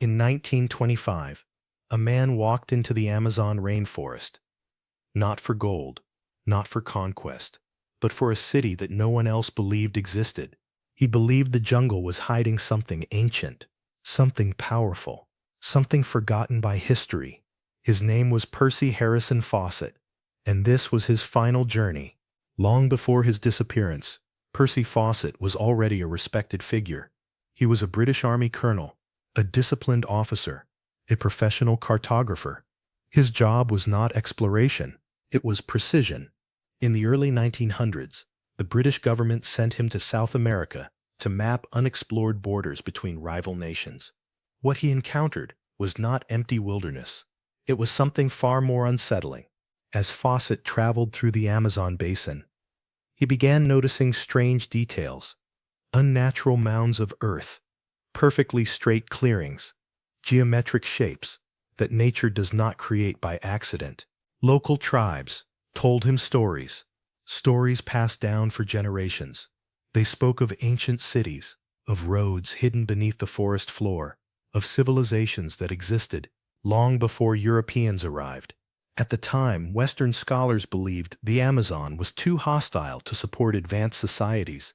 In 1925, a man walked into the Amazon rainforest, not for gold, not for conquest, but for a city that no one else believed existed. He believed the jungle was hiding something ancient, something powerful, something forgotten by history. His name was Percy Harrison Fawcett, and this was his final journey. Long before his disappearance, Percy Fawcett was already a respected figure. He was a British Army colonel, a disciplined officer, a professional cartographer. His job was not exploration, it was precision. In the early 1900s, the British government sent him to South America to map unexplored borders between rival nations. What he encountered was not empty wilderness. It was something far more unsettling. As Fawcett traveled through the Amazon basin, he began noticing strange details: unnatural mounds of earth, perfectly straight clearings, geometric shapes that nature does not create by accident. Local tribes told him stories passed down for generations. They spoke of ancient cities, of roads hidden beneath the forest floor, of civilizations that existed long before Europeans arrived. At the time, Western scholars believed the Amazon was too hostile to support advanced societies.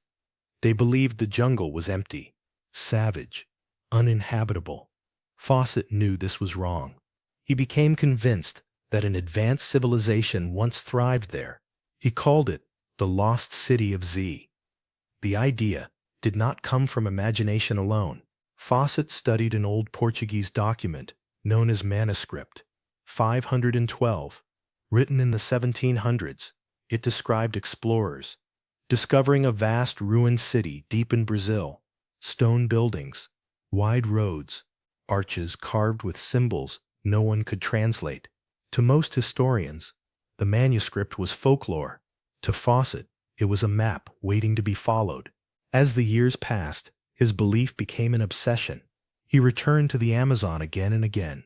They believed the jungle was empty, savage, uninhabitable. Fawcett knew this was wrong. He became convinced that an advanced civilization once thrived there. He called it the Lost City of Z. The idea did not come from imagination alone. Fawcett studied an old Portuguese document known as manuscript 512, written in the 1700s. It described explorers discovering a vast ruined city deep in Brazil, stone buildings, wide roads, arches carved with symbols no one could translate. To most historians, the manuscript was folklore. To Fawcett, it was a map waiting to be followed. As the years passed, his belief became an obsession. He returned to the Amazon again and again.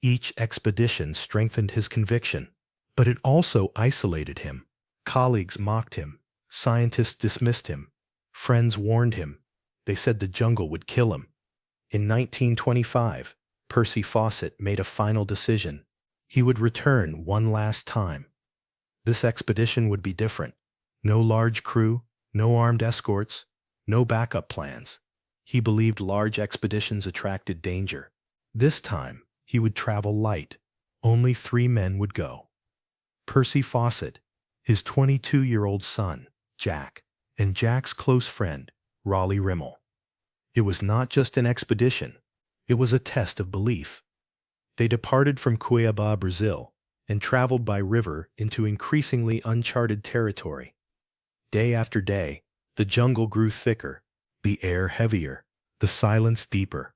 Each expedition strengthened his conviction, but it also isolated him. Colleagues mocked him. Scientists dismissed him. Friends warned him. They said the jungle would kill him. In 1925, Percy Fawcett made a final decision. He would return one last time. This expedition would be different. No large crew, no armed escorts, no backup plans. He believed large expeditions attracted danger. This time, he would travel light. Only 3 men would go: Percy Fawcett, his 22-year-old son, Jack, and Jack's close friend, Raleigh Rimmell. It was not just an expedition. It was a test of belief. They departed from Cuiabá, Brazil, and traveled by river into increasingly uncharted territory. Day after day, the jungle grew thicker, the air heavier, the silence deeper.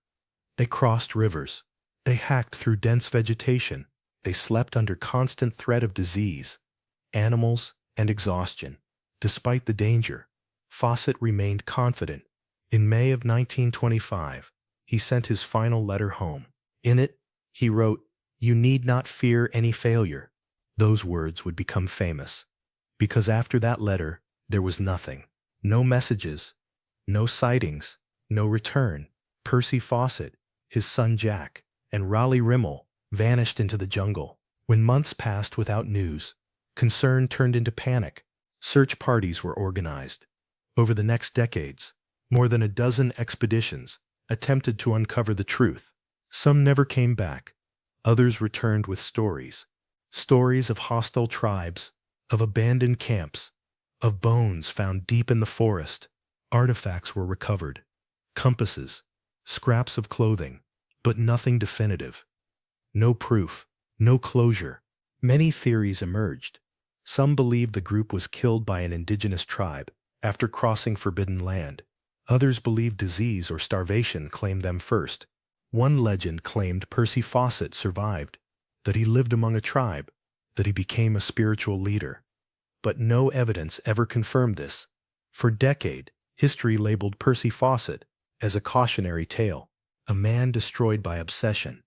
They crossed rivers. They hacked through dense vegetation. They slept under constant threat of disease, animals, and exhaustion. Despite the danger, Fawcett remained confident. In May of 1925, he sent his final letter home. In it, he wrote, "You need not fear any failure." Those words would become famous, because after that letter, there was nothing. No messages, no sightings, no return. Percy Fawcett, his son Jack, and Raleigh Rimmell vanished into the jungle. When months passed without news, concern turned into panic. Search parties were organized. Over the next decades, more than a dozen expeditions attempted to uncover the truth. Some never came back. Others returned with stories. Stories of hostile tribes, of abandoned camps, of bones found deep in the forest. Artifacts were recovered. Compasses, scraps of clothing, but nothing definitive. No proof, no closure. Many theories emerged. Some believed the group was killed by an indigenous tribe after crossing forbidden land. Others believed disease or starvation claimed them first. One legend claimed Percy Fawcett survived, that he lived among a tribe, that he became a spiritual leader. But no evidence ever confirmed this. For decades, history labeled Percy Fawcett as a cautionary tale, a man destroyed by obsession.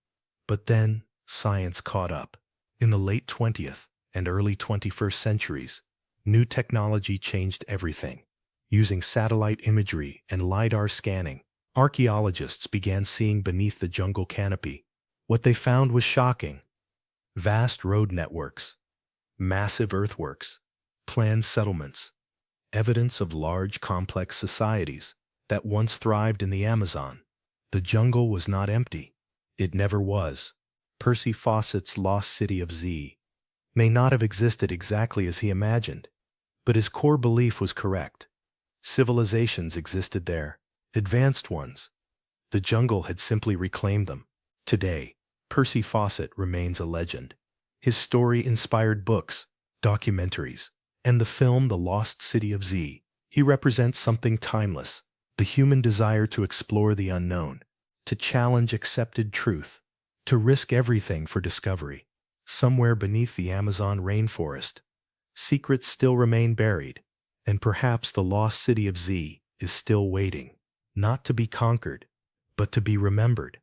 But then, science caught up. In the late 20th and early 21st centuries, new technology changed everything. Using satellite imagery and LiDAR scanning, Archaeologists began seeing beneath the jungle canopy. What they found was shocking. Vast road networks, massive earthworks, planned settlements, evidence of large, complex societies that once thrived in the Amazon. The jungle was not empty. It never was. Percy Fawcett's lost city of Z may not have existed exactly as he imagined, but his core belief was correct. Civilizations existed there, advanced ones. The jungle had simply reclaimed them. Today, Percy Fawcett remains a legend. His story inspired books, documentaries, and the film The Lost City of Z. He represents something timeless, the human desire to explore the unknown, to challenge accepted truth, to risk everything for discovery. Somewhere beneath the Amazon rainforest, secrets still remain buried, and perhaps the lost city of Z is still waiting, not to be conquered, but to be remembered.